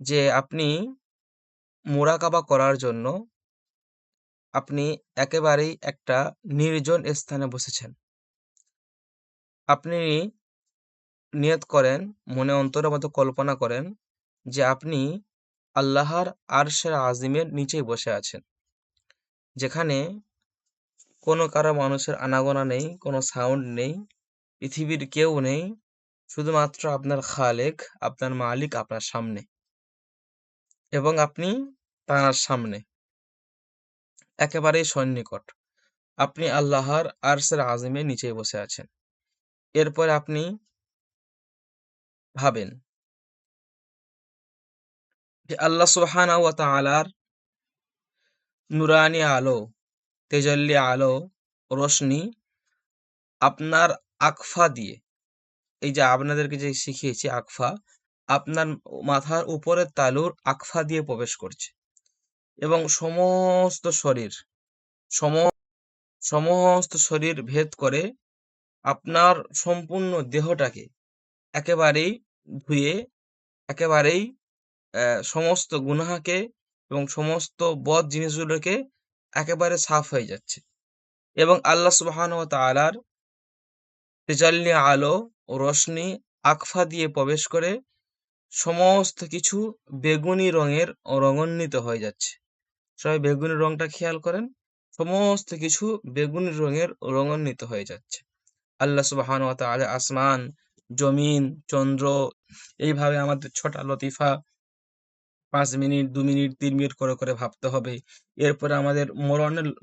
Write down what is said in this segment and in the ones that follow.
যে আপনি মুরাকাবা করার জন্য আপনি একেবারেই একটা নির্জন স্থানে বসেছেন। আপনি নিয়ত করেন, মনে অন্তরের মধ্যে কল্পনা করেন যে আপনি আল্লাহর আরশের আজিমের নিচেই বসে আছেন। যেখানে কোনো কারো মানুষের আনাগোনা নেই, কোনো সাউন্ড নেই, পৃথিবীর কেউ নেই। শুধুমাত্র আপনার খালেক, আপনার মালিক আপনার সামনে এবং আপনি তাঁর সামনে একেবারেই সন্নিকট। আপনি আল্লাহর আরশের আজিমের নিচেই বসে আছেন। এরপর আপনি ভাবেন যে আল্লাহ সুবহানাহু ওয়া তাআলার নুরানি আলো, তেজাল্লি আলো, রোশনি আপনার আকফা দিয়ে, এই যে আপনাদেরকে যে শিখিয়েছি আকফা, আপনার মাথার উপরের তালুর আকফা দিয়ে প্রবেশ করছে এবং সমস্ত শরীর সম সমস্ত শরীর ভেদ করে আপনার সম্পূর্ণ দেহটাকে একেবারেই ধুয়ে, একেবারেই সমস্ত গুনাহকে এবং সমস্ত বদ জিনিসগুলোকে একেবারে সাফ হয়ে যাচ্ছে এবং আল্লাহ সুবহানাহু ওয়া তাআলার তেজাল্লি আলো ও রোশনি আকফা দিয়ে প্রবেশ করে সমস্ত কিছু বেগুনি রঙের রঙান্বিত হয়ে যাচ্ছে। সবাই বেগুনি রংটা খেয়াল করেন। সমস্ত কিছু বেগুনি রঙের রঙান্বিত হয়ে যাচ্ছে। আল্লাহ সুবহানাহু ওয়া তাআলা আসমান, জমিন, চন্দ্র এইভাবে আমাদের ছোটা লতিফা ৫ মিনিট, ২ মিনিট, ৩ মিনিট করে ভাবতে হবে। এরপরে আমাদের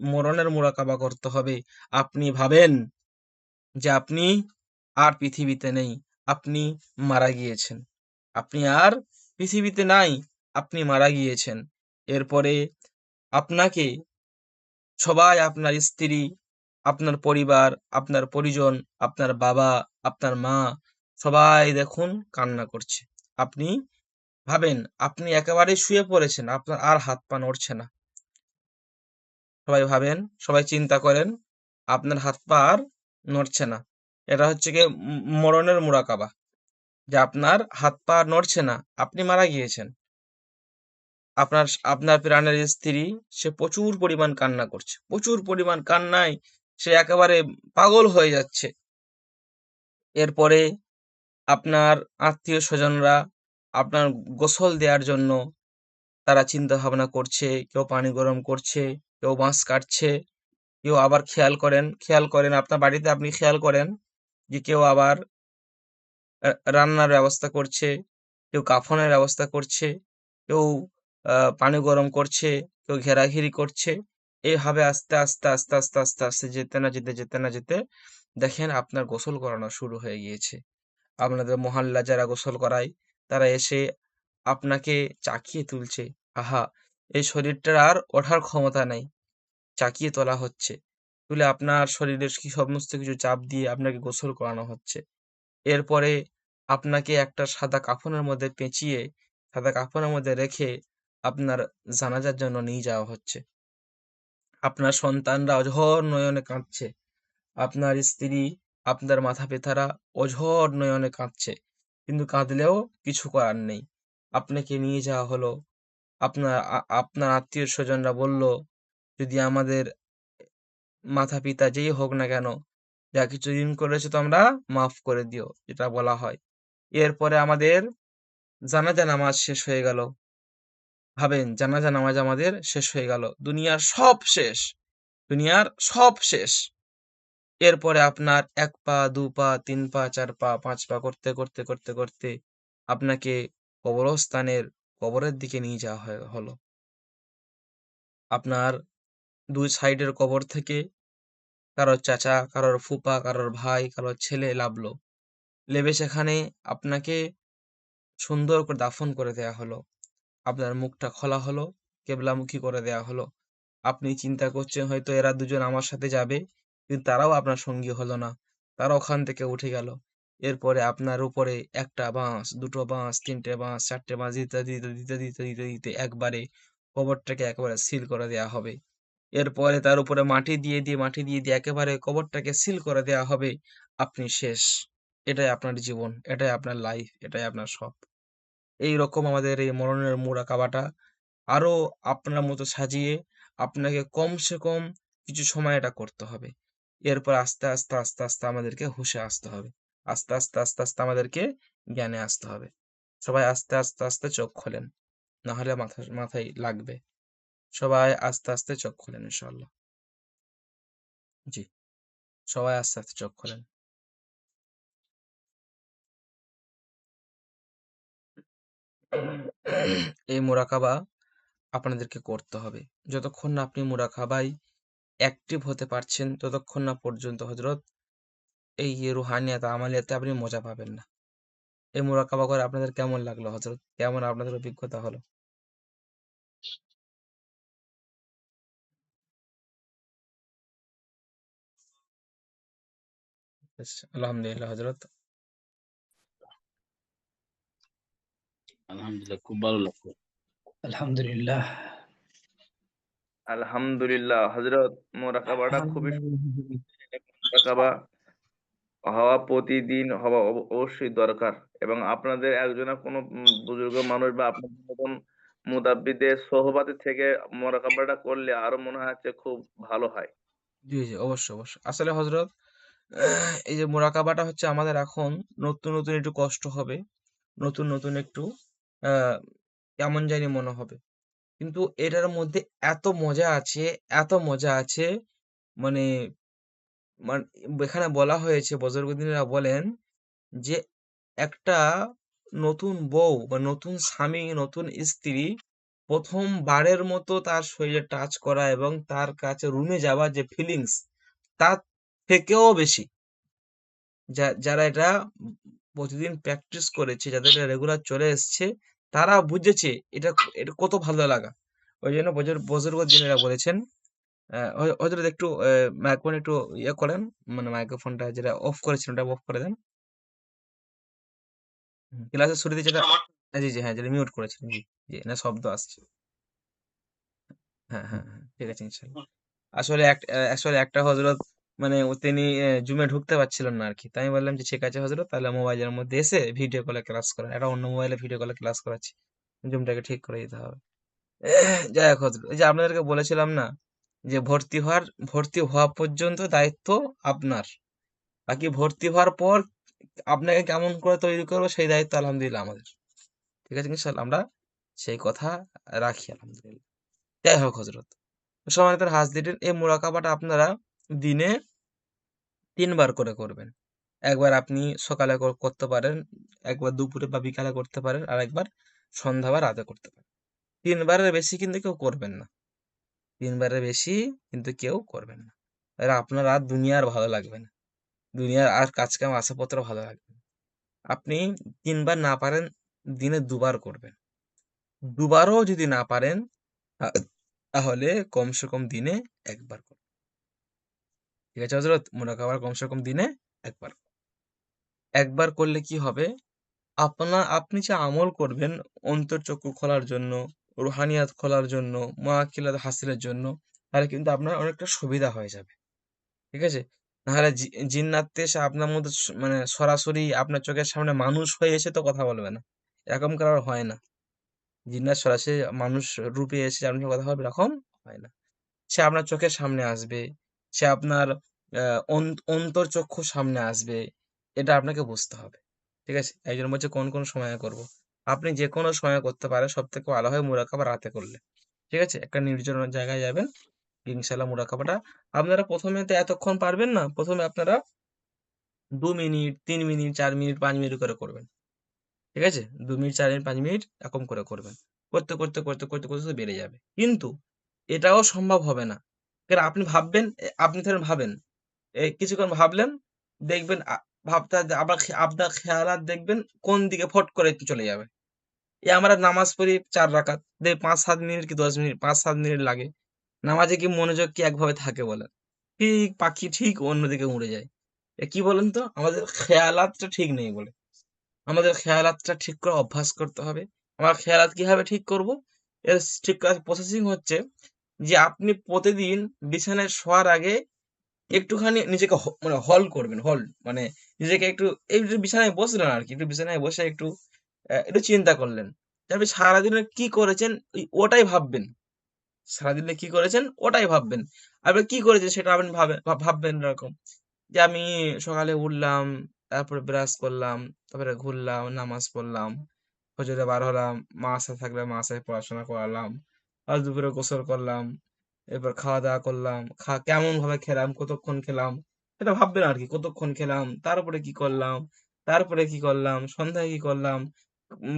মরণের মুরাকাবা করতে হবে। আপনি ভাবেন যে আপনি আর পৃথিবীতে নেই। আপনি মারা গিয়েছেন। আপনি আর পৃথিবীতে নাই। আপনি মারা গিয়েছেন। এরপরে আপনাকে সবাই, আপনার স্ত্রী, আপনার পরিবার, আপনার পরিজন, আপনার বাবা, আপনার মা সবাই দেখুন কান্না করছে। আপনি ভাবেন আপনি একেবারেই শুয়ে পড়েছেন। আপনার আর হাত পা নড়ছে না। সবাই ভাবেন, সবাই চিন্তা করেন আপনার হাত পা আর নড়ছে না। এটা হচ্ছে গিয়ে মরণের মুরাকাবা। যে আপনার হাত পা আর নড়ছে না। আপনি মারা গিয়েছেন। আপনার আপনার প্রাণের স্ত্রী সে প্রচুর পরিমাণ কান্না করছে। প্রচুর পরিমাণ কান্নায় সে একেবারে পাগল হয়ে যাচ্ছে। এরপরে আপনার আত্মীয়-স্বজনরা আপনার গোসল দেওয়ার জন্য তারা চিন্তা ভাবনা করছে। কেউ পানি গরম করছে, কেউ বাঁশ কাটছে, কেউ আবার খেয়াল করেন আপনার বাড়িতে আপনি খেয়াল করেন যে কেউ আবার রান্নার ব্যবস্থা করছে, কেউ কাফনের ব্যবস্থা করছে, কেউ পানি গরম করছে, কেউ ঘেরাঘিরি করছে। এইভাবে আস্তে যেতে দেখেন আপনার গোসল করানো শুরু হয়ে গিয়েছে। আপনাদের মহল্লা যারা গোসল করায় তারা এসে আপনাকে চাকিয়ে তুলছে। আহা! এই শরীরটার আর ওঠার ক্ষমতা নাই। চাকিয়ে তোলা হচ্ছে। তুলে আপনার শরীরের সমস্ত কিছু চাপ দিয়ে আপনাকে গোসল করানো হচ্ছে। এরপরে আপনাকে একটা সাদা কাফনের মধ্যে পেঁচিয়ে, সাদা কাফনের মধ্যে রেখে আপনার জানাজার জন্য নিয়ে যাওয়া হচ্ছে। আপনার সন্তানরা অঝোর নয়নে কাঁদছে। আপনার স্ত্রী, আপনার মাতা-পিতারা অঝোর নয়নে কাঁদছে। কিন্তু কাঁদলেও কিছু করার নেই। আপনাকে নিয়ে যাওয়া হলো। আপনার আত্মীয়-স্বজনরা বলল, যদি আমাদের মাতা-পিতা যেই হোক না কেন, যা কিছু ঋণ করেছে তোমরা মাফ করে দিও, এটা বলা হয়। এরপরে আমাদের জানাজা নামাজ শেষ হয়ে গেল। ভাবেন জানাজা নামাজ আমাদের শেষ হয়ে গেল। দুনিয়ার সব শেষ। দুনিয়ার সব শেষ। এরপরে আপনার ১ পা, ২ পা, ৩ পা, ৪ পা, ৫ পা করতে আপনাকে কবরের দিকে নিয়ে যাওয়া হলো। আপনার ২ সাইডের কবর থেকে কারোর চাচা, কারোর ফুপা, কারোর ভাই, কারোর ছেলে নামলো। নেমে সেখানে আপনাকে সুন্দর করে দাফন করে দেয়া হলো। আপনার মুখটা খোলা হলো, কেবলামুখী করে দেয়া হলো। আপনি চিন্তা করছেন হয়তো এরা দুজন আমার সাথে যাবে, কিন্তু তারাও আপনার সঙ্গী হলো না। তারা ওখান থেকে উঠে গেল। এরপরে আপনার উপরে ১ টা বাঁশ, ২ টো বাঁশ, ৩ টে বাঁশ, ৪ টে বাঁশ দিতে একবারে কবরটাকে একেবারে সিল করে দেয়া হবে। এরপরে তার উপরে মাটি দিয়ে একেবারে কবরটাকে সিল করে দেয়া হবে। আপনি শেষ। এটাই আপনার জীবন, এটাই আপনার লাইফ, এটাই আপনার সব। এইরকম আমাদের এই মননের মুরাকাবাটা আরো আপনার মতো সাজিয়ে আপনাকে কমসে কম কিছু সময় এটা করতে হবে। এরপর আস্তে আস্তে আস্তে আস্তে আমাদেরকে হুঁশে আসতে হবে। আস্তে আস্তে আস্তে আস্তে আমাদেরকে জ্ঞানে আসতে হবে। সবাই আস্তে আস্তে আস্তে চোখ খোলেন, না হলে মাথায় লাগবে। সবাই আস্তে আস্তে চোখ খোলেন ইনশাআল্লাহ। জি, সবাই আস্তে আস্তে চোখ খোলেন। এই মুরাকাবা আপনাদেরকে করতে হবে। যতক্ষণ না আপনি মুরাকাবায় অ্যাক্টিভ হতে পারছেন, ততক্ষণ না পর্যন্ত হযরত এই রুহানিয়াত আমালিয়াতে আপনি মজা পাবেন না। এই মুরাকাবা করে আপনাদের কেমন লাগলো হযরত? কেমন আপনাদের অভিজ্ঞতা হলো? বেশ, আলহামদুলিল্লাহ হযরত। আলহামদুলিল্লাহ, খুব ভালো লাগলো। আলহামদুলিল্লাহ। আলহামদুলিল্লাহ হযরত, মোরাকাবাটা খুবই আলহামদুলিল্লাহ। মোরাকাবা হওয়া প্রতিদিন হওয়া অবশ্যই দরকার। এবং আপনাদের একজনা কোনো বুজুর্গ মানুষ বা আপনাদের মতন মুতাব্বিদের সোহবাতে থেকে মোরাকাবাটা করলে আরো মনে হচ্ছে খুব ভালো হয়। জি, জি, অবশ্যই, অবশ্যই। আসলে হযরত এই যে মুরাকাবাটা হচ্ছে আমাদের এখন নতুন, নতুন একটু কষ্ট হবে। নতুন, নতুন একটু আ কেমন জানি মনে হবে। কিন্তু এটার মধ্যে এত মজা আছে, এত মজা আছে মানে মান এখানে বলা হয়েছে বজরগদ্দীনরা বলেন যে একটা নতুন বউ বা নতুন স্বামী, নতুন স্ত্রী ১ম বারের মতো তার শরীরে টাচ করা এবং তার কাছে রুমে যাওয়া যে ফিলিংস, তার থেকেও বেশি যারা এটা প্রতিদিন প্র্যাকটিস করেছে, যাদের এটা রেগুলার চলে এসছে, তারা বুঝেছে এটা এটা কত ভালো লাগা। ওইজন্য বজরগদ্দীনেরা বলেছেন হযরত একটু মাইক্রোফোন একটু ইয়ে করেন, মানে মাইক্রোফোনটা যেটা অফ করেছেন ওটা অফ করে দেন। ক্লাসের শুরুতে যেটা জি, জি, হ্যাঁ, যেটা মিউট করেছেন। জি, জি, না শব্দ আসছে। হ্যাঁ, হ্যাঁ, হ্যাঁ, ঠিক আছে ইনশাআল্লাহ। আসলে একটা হযরত মানে তিনি জুমে ঢুকতে পারছিলেন না আরকি। তাই আমি বললাম যে, "ঠিক আছে হযরত, তাহলে মোবাইলের মধ্যে এসে ভিডিও কলে ক্লাস করেন।" একটা অন্য মোবাইলে ভিডিও কলে ক্লাস করাচ্ছি। জুমটাকে ঠিক করে দিতে হবে। যাই হোক হযরত, এই যে আপনাদেরকে বলেছিলাম না যে ভর্তি হওয়া পর্যন্ত দায়িত্ব আপনার। বাকি ভর্তি হওয়ার পর আপনাকে কেমন করে তৈরি করবো সেই দায়িত্ব আলহামদুলিল্লাহ আমাদের। ঠিক আছে ইনশাআল্লাহ, আমরা সেই কথা রাখি আলহামদুলিল্লাহ। যাই হোক হযরত, সম্মানিত হাজরিন, এই মুরাকাবাটা আপনারা দিনে ৩ বার করে করবেন। একবার আপনি সকালে করতে পারেন, একবার দুপুরে বা বিকালে করতে পারেন, আরেকবার সন্ধ্যা বা রাতে করতে পারেন। ৩ বারের বেশি কিন্তু কেউ করবেন না। ৩ বারের বেশি কিন্তু কেউ করবেন না। আর আপনার আর দুনিয়ার ভালো লাগবে না। দুনিয়ার আর কাজ-কাম আসবাবপত্র ভালো লাগবে না। আপনি ৩ বার না পারেন, দিনে ২ বার করবেন। ২ বারও যদি না পারেন আ তাহলে কমসে কম দিনে ১ বার করবেন। ঠিক আছে হযরত? মুরাকাবা কমসে কম দিনে ১ বার। ১ বার করলে কি হবে? আপনি যে আমল করবেন অন্তরচক্ষু খোলার জন্য, রুহানিয়াত খোলার জন্য, মুআক্কিলাত হাসিলের জন্য, তাহলে কিন্তু আপনার অনেকটা সুবিধা হয়ে যাবে। ঠিক আছে? নাহলে জিন্নাত এসে আপনার মধ্যে মানে সরাসরি আপনার চোখের সামনে মানুষ হয়ে এসে তো কথা বলবে না। এরকম কারোর হয় না। জিন্নাত সরাসরি মানুষ রূপে এসে আপনার সাথে কথা বলবে, এরকম হয় না। সে আপনার চোখের সামনে আসবে। সে আপনার আ অন্তরচক্ষুর সামনে আসবে। এটা আপনাকে বুঝতে হবে। ঠিক আছে? একজন বলছে কোন সময়ে করব? আপনি যেকোনো সময়ে করতে পারেন। সবথেকে ভালো হয় মুরাকাবা রাতে করলে। ঠিক আছে? একটা নির্জন জায়গায় যাবেন। ইনশাআল্লাহ মুরাকাবাটা আপনারা ১ম এ তো এতক্ষণ পারবেন না। ১ম এ আপনারা ২ মিনিট, ৩ মিনিট, ৪ মিনিট, ৫ মিনিট করে করবেন। ঠিক আছে? ২ মিনিট, ৪ মিনিট, ৫ মিনিট এরকম করে করবেন। করতে বেড়ে যাবে। কিন্তু এটাও সম্ভব হবে না। কারণ আপনি ভাববেন, আপনি ধরেন ভাবেন, কিছুক্ষণ ভাবলেন, দেখবেন ভাবতে আবার আপনার খেয়ালাত দেখবেন কোন দিকে ফট করে একটু চলে যাবে। আমরা নামাজ পড়ি ৪ রাকাত। ৫-৭ মিনিট কি ১০ মিনিট, ৫-৭ মিনিট লাগে। নামাজে কি মনোযোগ কি একভাবে থাকে বলেন? ঠিক পাখি ঠিক অন্যদিকে উড়ে যায়। কি বলেন তো? আমাদের খেয়ালাতটা ঠিক নেই বলে। আমাদের খেয়ালাতটা ঠিক করে অভ্যাস করতে হবে। আমরা খেয়ালাত কিভাবে ঠিক করব? এর ঠিক করার প্রসেসিং হচ্ছে যে আপনি প্রতিদিন বিছানায় শোয়ার আগে একটুখানি নিজেকে মানে হল করবেন, হল। মানে নিজেকে একটু এই যে বিছানায় বসলেন আরকি। একটু বিছানায় বসে একটু একটু চিন্তা করলেন যে আপনি সারাদিনে কি করেছেন, ওটাই ভাববেন। সারাদিনে কি করেছেন ওটাই ভাববেন। আপনি কি করেছেন সেটা আপনি ভাববেন এরকম যে আমি সকালে উঠলাম, তারপরে ব্রাশ করলাম, তারপরে ঘুরলাম, নামাজ পড়লাম, ফজরে বার হলাম, মার সাথে থাকলে মার সাথে পড়াশোনা করালাম, আর দুপুরে গোসল করলাম, এরপর খাওয়া দাওয়া করলাম, কেমন ভাবে খেলাম, কতক্ষণ খেলাম, এটা ভাববেন আর কি। কতক্ষণ খেলাম, তারপরে কি করলাম, তারপরে কি করলাম, সন্ধ্যায় কি করলাম,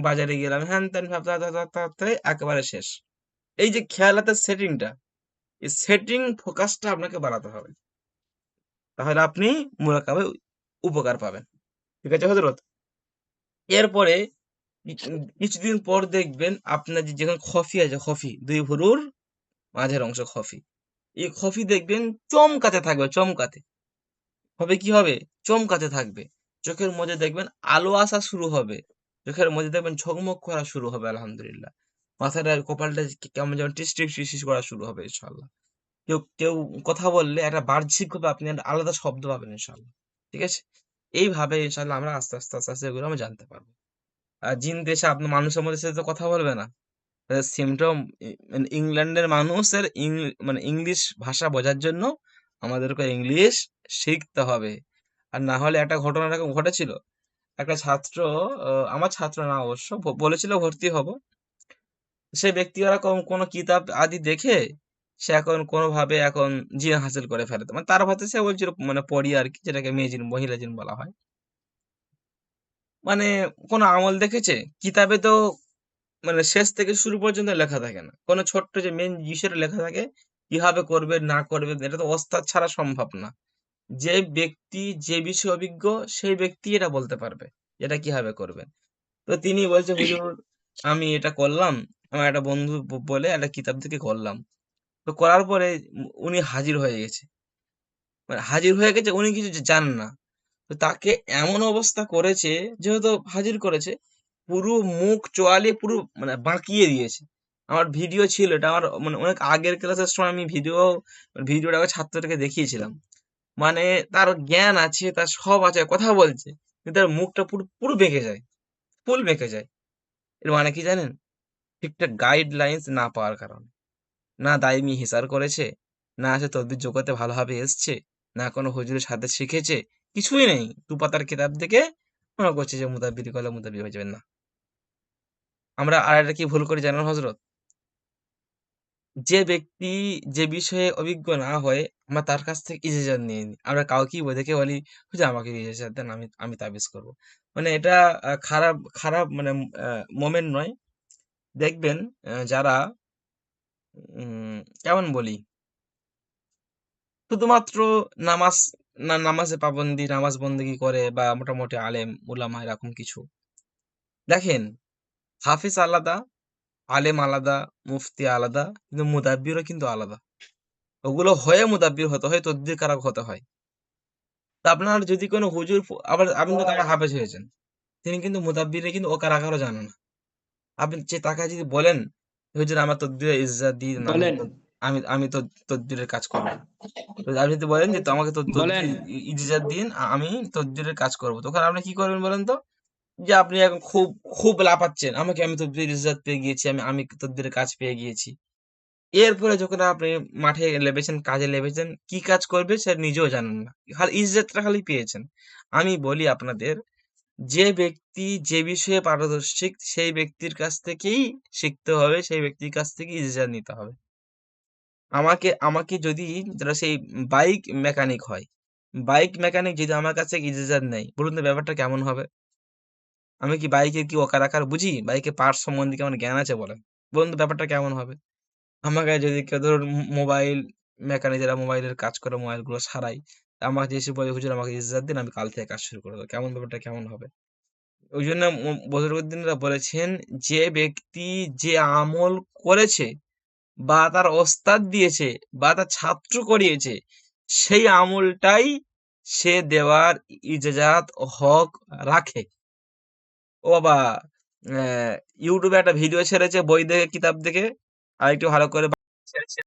বাজারে গেলাম, হ্যান ত্যান ভাবতে ভাবতে ভাবতে ভাবতে একেবারে শেষ। এই যে খেয়ালাতের সেটিংটা, এই সেটিং ফোকাসটা আপনাকে বাড়াতে হবে, তাহলে আপনি মুরাকাবে উপকার পাবেন। ঠিক আছে হযরত? এরপরে কিছুদিন পর দেখবেন আপনার যেখানে খফি আছে, খফি ২ ভুরুর মাঝের অংশ খফি। এই খফি দেখবেন চমকাতে থাকবে, চমকাতে। হবে কি হবে? চমকাতে থাকবে। চোখের মধ্যে দেখবেন আলো আসা শুরু হবে। চোখের মধ্যে দেখবেন ঝকমক করা শুরু হবে আলহামদুলিল্লাহ। মাথাটা কপালটা কেমন যেন টিস করা শুরু হবে ইনশাআল্লাহ। কেউ কেউ কথা বললে একটা বাহ্যিকভাবে আপনি একটা আলাদা শব্দ পাবেন ইনশাআল্লাহ। ঠিক আছে? এইভাবে ইনশাআল্লাহ আমরা আস্তে, আস্তে, আস্তে, আস্তে এগুলো আমরা জানতে পারবো। আর জিন দেশে আপনার মানুষের মধ্যে সাথে তো কথা বলবে না। সিম্পটম মানে ইংল্যান্ডের মানুষের মানে ইংলিশ ভাষা বোঝার জন্য আমাদেরকে ইংলিশ শিখতে হবে। আর না হলে একটা ঘটনা এরকম ঘটেছিল। একটা ছাত্র, আমার ছাত্র না অবশ্য, বলেছিল ভর্তি হব। সে ব্যক্তি ওরকম কোনো কিতাব আদি দেখে সে এখন কোনোভাবে এখন জিন হাসিল করে ফেলে। মানে তার ভাতে সে বলছিল মানে পড়ি আর কি, যেটাকে মেয়ে জিন, মহিলা জিন বলা হয়। মানে কোনো আমল দেখেছে? কিতাবে তো মানে শেষ থেকে শুরু পর্যন্ত লেখা থাকে না। কোনো ছোট্ট যে মেইন বিষয়টা লেখা থাকে, কিভাবে করবেন না করবেন এটা তো ওস্তাদ ছাড়া সম্ভব না। যে ব্যক্তি যে বিষয়ে অভিজ্ঞ সেই ব্যক্তি এটা বলতে পারবে, এটা কিভাবে করবেন। তো তিনি বলছে, হুজুর আমি এটা করলাম, আমার একটা বন্ধু বলে একটা কিতাব থেকে করলাম। তো করার পরে উনি হাজির হয়ে গেছে। মানে হাজির হয়ে গেছে, উনি কিছু জানেন না। তো তাকে এমন অবস্থা করেছে, যেহেতু হাজির করেছে, পুরো মুখ চোয়ালে পুরো মানে বাঁকিয়ে দিয়েছে। আমার ভিডিও ছিল, এটা আমার মানে অনেক আগের ক্লাসের সময় আমি ভিডিওটা আমার ছাত্রটাকে দেখিয়েছিলাম। মানে তার জ্ঞান আছে, তার সব আছে, কথা বলছে, কিন্তু তার মুখটা পুরো পুরো বেঁকে যায়, ফুল বেঁকে যায়। এর মানে কি জানেন? ঠিকঠাক গাইডলাইন্স না পাওয়ার কারণে। না দাইমি হিসার করেছে, না সে তদ্বির জগতে ভালোভাবে এসছে, না কোনো হুজুরের সাথে শিখেছে, কিছুই নেই। ২ পাতার কিতাব দেখে মনে করছে যে মুদাব্বিরি করলে মুদাব্বির হয়ে যাবেন না। আমরা আরেকটা কি ভুল করি জানেন হযরত? যে ব্যক্তি যে বিষয়ে অভিজ্ঞ না হয়ে আমরা তার কাছ থেকে ইজাজত নিয়ে নিই। আমরা কাউকেই দেখে বলি, "হুজুর আমাকে ইজাজত দেন, আমি আমি তাবিজ করব।" মানে এটা খারাপ খারাপ মানে মোমেন্ট নয়। দেখবেন যারা কেমন বলি? শুধুমাত্র নামাজ নামাজে পাবন্দী, নামাজ বন্দেগী করে বা মোটামুটি আলেম উলামা এরকম কিছু। দেখেন, হাফেজ আলাদা, আলেম আলাদা, মুফতি আলাদা, কিন্তু মুদাব্বিরও কিন্তু আলাদা। ওগুলো হয়ে মুদাব্বির হতে হয়, তদবির কারক হতে হয়। তো আপনার যদি কোনো হুজুর আবার আপনি তো কারো হাফেজ হয়েছেন। তিনি কিন্তু মুদাব্বিরে কিন্তু ও কারাগারও জানে না। আপনি তাকে যদি বলেন, হুজুর আমার তদবিরের ইজাজত দিন, আমি বলেন আমি আমি তদবিরের কাজ করব। তো আপনি যদি বলেন যে তো আমাকে তো বলেন তদবির ইজাজত দিন, আমি তদবিরের কাজ করব। তখন আপনি কি করবেন বলেন তো? যে আপনি এখন খুব খুব লাফাচ্ছেন। আমি তদবিরের ইজাজত পেয়ে গিয়েছি, আমি তদবিরের কাজ পেয়ে গিয়েছি। এরপরে যখন আপনি মাঠে লেবেছেন, কাজে লেবেছেন, কি কাজ করবে সে নিজেও জানেন না। খালি ইজ্জতটা খালি পেয়েছেন। আমি বলি আপনাদের, যে ব্যক্তি যে বিষয়ে পারদর্শিক সেই ব্যক্তির কাছ থেকেই শিখতে হবে, সেই ব্যক্তির কাছ থেকেই ইজাজত নিতে হবে। আমাকে আমাকে যদি যারা সেই বাইক মেকানিক হয়, বাইক মেকানিক যদি আমার কাছ থেকে ইজাজত নেয়, বলুন তো ব্যাপারটা কেমন হবে? আমি কি বাইকের কি অকার-আকার বুঝি? বাইকের পার্টস সম্বন্ধে কি আমার জ্ঞান আছে বলেন? বলুন তো ব্যাপারটা কেমন হবে? আমাকে যদি কেউ ধরুন মোবাইল মেকানিক, যারা মোবাইলের কাজ করে, মোবাইলগুলো সারায়, আমাকে এসে বলে, "হুজুর আমাকে ইজাজত দিন, আমি কাল থেকে কাজ শুরু করে দেব।" কেমন ব্যাপারটা কেমন হবে? ওইজন্য বুজুর্গদিনরা বলেছেন, যে ব্যক্তি যে আমল করেছে বা তার ওস্তাদ দিয়েছে বা তার ছাত্র করিয়েছে, সেই আমলটাই সে দেওয়ার ইজাজত হক রাখে। ও বাবা! অ্যা YouTube এ একটা ভিডিও ছেড়েছে বই দেখে, কিতাব দেখে। আরেকটু ভালো করে ছেড়েছে।